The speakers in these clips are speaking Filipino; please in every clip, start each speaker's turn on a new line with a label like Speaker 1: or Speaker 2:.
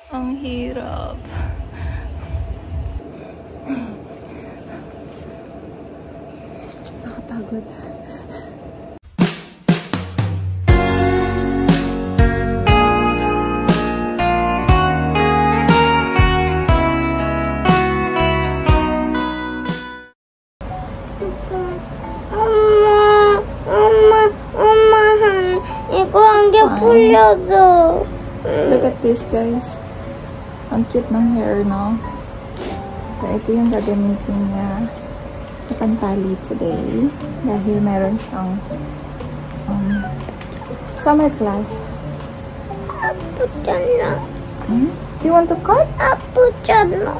Speaker 1: Ang hirap. Nakapagod.
Speaker 2: 이거 안개 풀려져.
Speaker 1: Look at this, guys. Ang cute ng hair, no? So, ito yung gagamitin niya sa pantali today. Dahil meron siyang summer class.
Speaker 2: 아프 잖아.
Speaker 1: Do you want to cut?
Speaker 2: 아프잖아.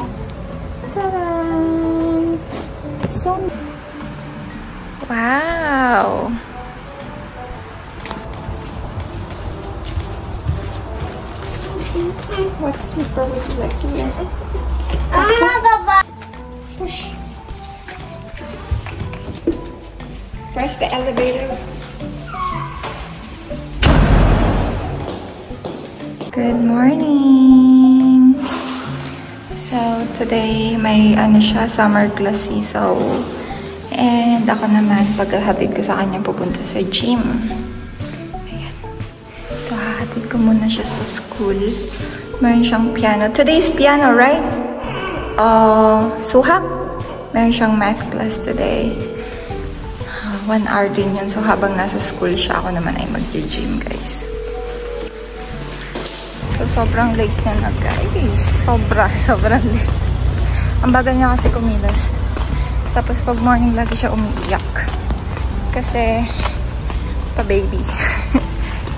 Speaker 1: Taran! So, wow! What slipper would you like to wear?
Speaker 2: 엄마가 봐.
Speaker 1: Push. Press the elevator. Good morning! So, today may siya, summer class so and ako naman paghahatid ko sa kanya pupunta sa gym. Ayan. So, hahatid ko muna siya sa school. Meron siyang piano. Today's piano, right? Suhak? Meron siyang math class today. 1 hour din yun. So, habang nasa school siya, ako naman ay mag-gym, guys. So, sobrang late na guys. Sobrang late. Ang bagal niya kasi kumilos. Tapos, pag morning, lagi siya umiiyak. Kasi, pa-baby.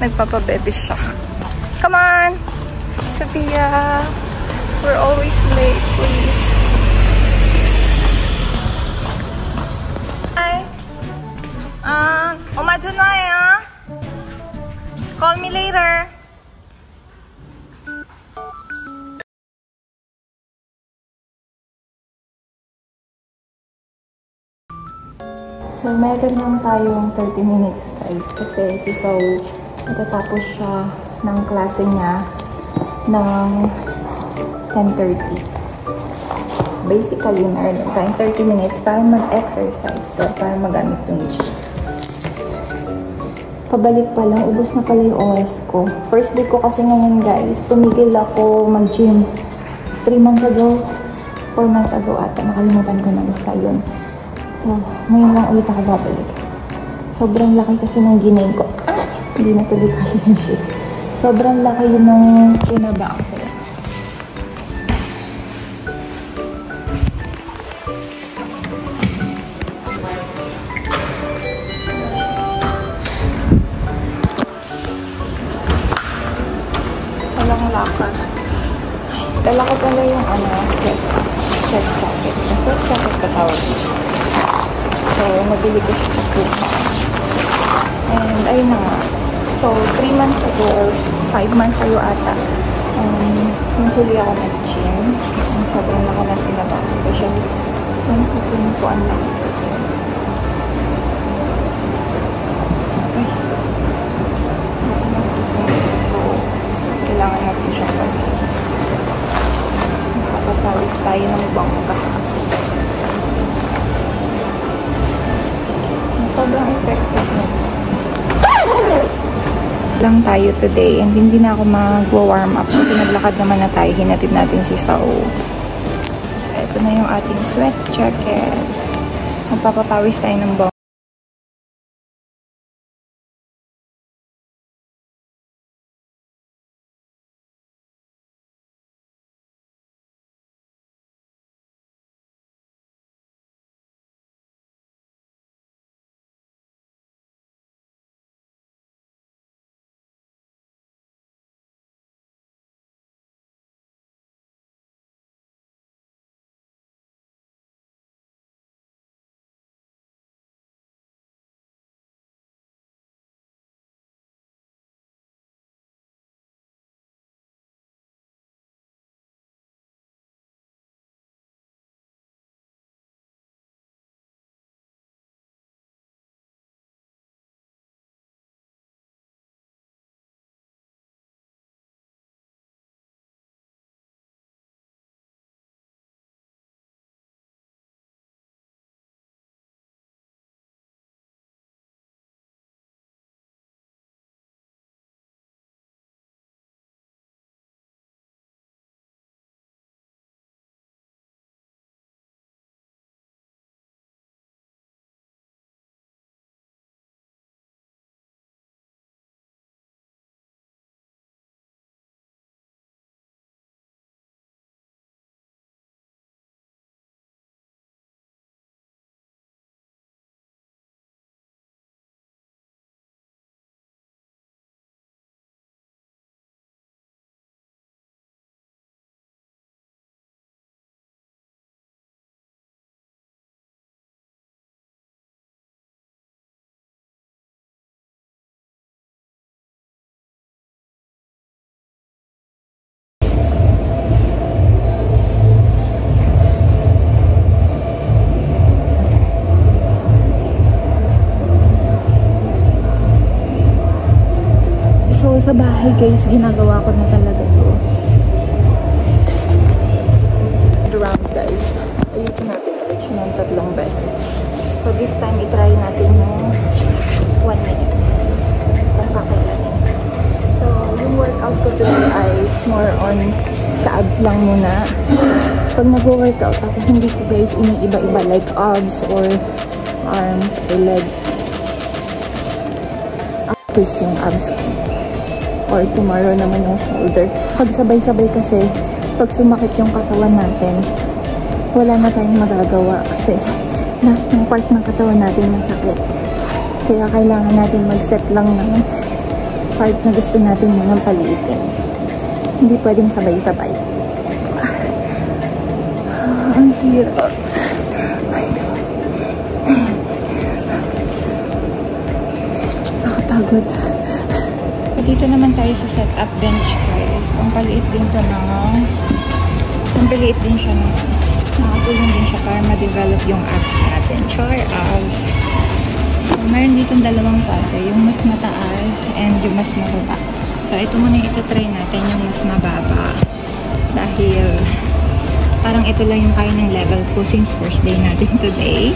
Speaker 1: Nagpapa-baby siya. Come on! Sophia! We're always late, please. Hi! 엄마 전화해요. Call me later. So, meron lang tayong 30 minutes, guys. Kasi si Saul, natatapos siya ng klase niya ng 10:30. Basically, meron tayong 30 minutes para mag-exercise. So, para magamit yung gym. Pabalik pa lang, ubos na pala yung oras ko. First day ko kasi ngayon, guys. Tumigil ako mag-gym 3 months ago, 4 months ago ata. Nakalimutan ko na basta yun. So, ngayon lang ulit ako babalik. Sobrang laki kasi nung ginain ko. Hindi na tuloy kasi yung shoes. Sobrang laki yun nung kinabang ko. Walang lakad. Dala ko pala yung sweat jacket. Sweat jacket ka tawag. So, nabili ko siya sa Puma. And, ayun na nga. So, 3 months ago or 5 months ago ata, yung huli ako nag-gym. Sobrang laki na sinabang. Especially, yung kusunupuan lang. So, kailangan natin siyang gawin. Nakapapawis tayo ng bangka. Sobrang effective na. Lang tayo today and hindi na ako mag-warm up kasi naglakad naman na tayo. Hinatid natin si Saul. So, ito na yung ating sweat jacket. Magpapapawis tayo ng bangka. sa bahay guys, ginagawa ko na talaga to. Round guys. Ulitin natin ulit siya ng 3 beses. So this time, itry natin yung 1 minute. Kung kakailanin. So, yung workout ko today ay more on sa abs lang muna. Pag nag-workout ako, hindi ko guys iniiba-iba like abs or arms or legs. Twist yung abs ko. Or tomorrow naman yung shoulder. Pag sabay-sabay kasi, pag sumakit yung katawan natin, wala na tayong magagawa kasi lahat ng part ng katawan natin masakit. Kaya kailangan natin mag-set lang ng part na gusto natin munang paliitin. Hindi pwedeng sabay-sabay. Ang hirap. Nakapagod. Dito naman tayo sa setup bench guys. Pampaliit din to ng... Pampaliit din siya ng... Nakatulong din siya para ma-develop yung abs natin. Char abs. So, meron dito 2 klase. Yung mas mataas and yung mas mababa. So, ito muna yung ito-try natin yung mas mababa. Dahil parang ito lang yung kaya ng level ko since first day natin today.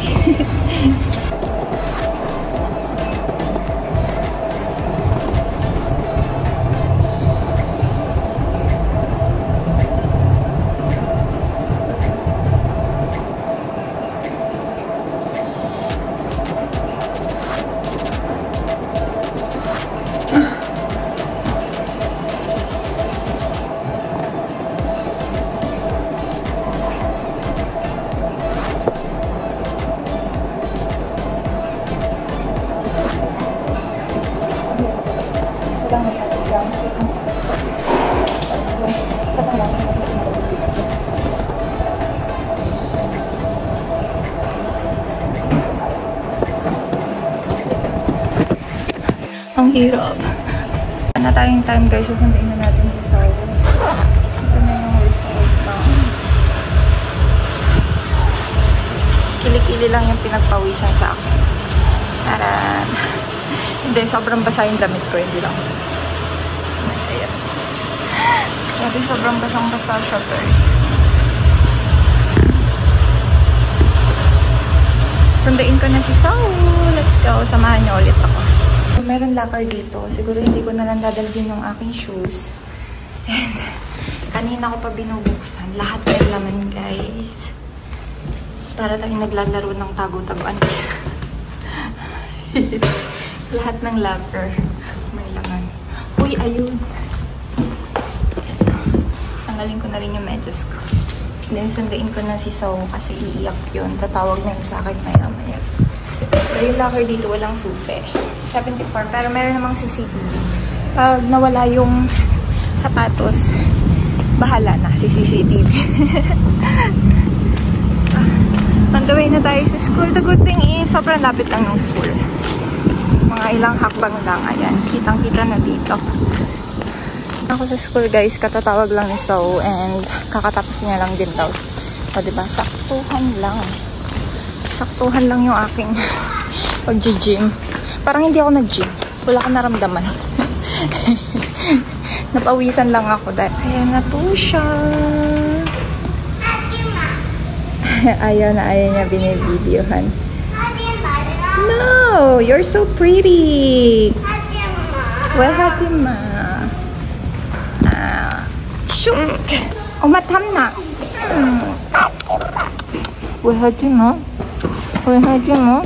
Speaker 1: Ang hirap. Wala na tayong time guys. Susunduin na natin si Saul. Ito na yung result lang. Kili-kili lang yung pinagpawisan sa akin. Charan. Hindi, sobrang basa yung damit ko. Hindi lang. Ayan. Grabe, sobrang basang-basa siya guys. Sunduin ko na si Saul. Let's go. Samahan niyo ulit ako. Meron locker dito. Siguro hindi ko na lang dadalhin yung aking shoes. And kanina ko pa binubuksan. Lahat may laman guys. Para tayong naglalaro ng tago-taguan. Lahat ng locker may laman. Uy, ayun. Tanggalin ko na rin yung medyas ko. Then sundain ko na si Saul kasi iiyak yun. Tatawag na yun sa akin maya-maya. Pero yung locker dito walang susi. 74. Pero meron namang CCTV. Pag nawala yung sapatos, bahala na si CCTV. So, on the way na tayo sa school. The good thing is, sobrang lapit lang ng school. Mga ilang hakbang lang. Ayan, kitang-kita na dito. Ako sa school guys, katatawag lang ni So and kakatapos niya lang din daw. O diba, saktuhan lang. Saktuhan lang yung aking pag-gym. Parang hindi ako nag-gym. Wala akong naramdaman. Napawisan lang ako dahil ayan na po siya. Ayaw na ayaw niya binibidyohan. No! You're so pretty! Well, Hajima. Shook! Umatam na! Well, Hajima. Well, Hajima.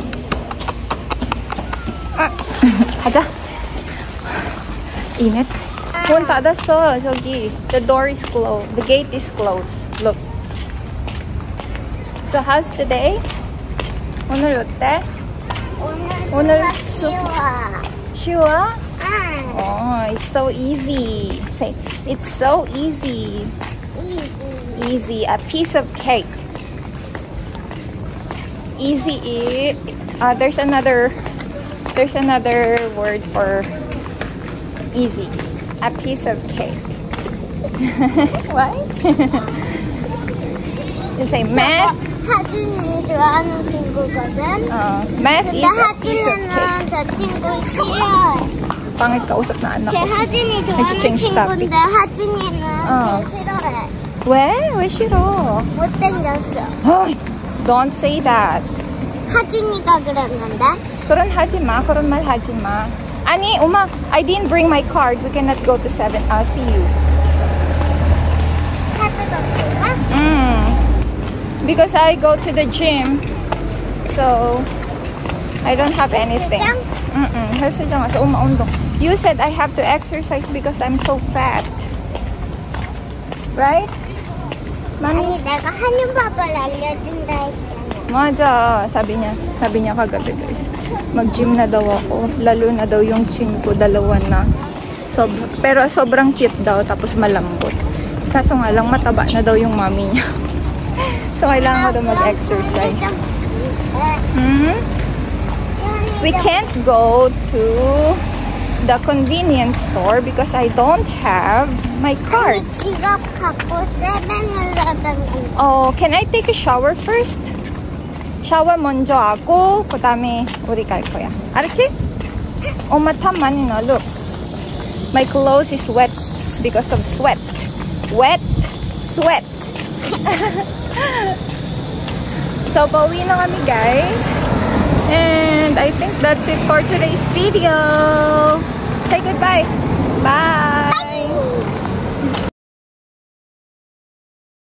Speaker 1: 가자. 인it. 문 닫았어. 저기. The door is closed. The gate is closed. Look. So how's today? 오늘 어때? 오늘
Speaker 2: 쉬워.
Speaker 1: 쉬워? Oh, it's so easy. Say, it's so easy. Easy. A piece of cake. Easy. There's another word for easy. A piece of cake. What? You say math?
Speaker 2: 하진이 좋아하는 친구거든.
Speaker 1: Math is a piece of
Speaker 2: 하진이는
Speaker 1: cake.
Speaker 2: 저 친구 싫어해.
Speaker 1: pangit kausap na anak
Speaker 2: 제
Speaker 1: ko.
Speaker 2: 하진이 좋아하는
Speaker 1: Nag-change topic.
Speaker 2: 친구인데 하진이는
Speaker 1: 어.
Speaker 2: 걔 싫어해.
Speaker 1: 왜 싫어?
Speaker 2: 못생겼어.
Speaker 1: Don't say that.
Speaker 2: 하진이가 그랬는데.
Speaker 1: 그런 하지 마. 그런 말 하지 마. 아니, 엄마, I didn't bring my card. We cannot go to CU.
Speaker 2: 카드가 없구나?
Speaker 1: Because I go to the gym. So, I don't have anything. 헬스장 와서 엄마 운동. You said I have to exercise because I'm so fat. Right?
Speaker 2: 아니
Speaker 1: Mommy?
Speaker 2: 내가 한윤밥을 알려준다 했잖아.
Speaker 1: 맞아. Sabi niya kagabi guys. Mag-gym na daw ako. Lalo na daw yung chin ko. Dalawa na. Pero sobrang cute daw. Tapos malambot. Kaso nga lang mataba na daw yung mommy niya. So kailangan ko daw mag-exercise. We can't go to the convenience store because I don't have my card.
Speaker 2: 아니 지갑 갖고 세븐일레븐.
Speaker 1: Oh, can I take a shower first? 샤워 먼저 하고 그다음에 우리 갈 거야. 알았지? 엄마 땀 많이 나. Look. My clothes is wet because of sweat. Wet sweat. So, pauwi na kami guys. And I think that's it for today's video. Say goodbye. Bye.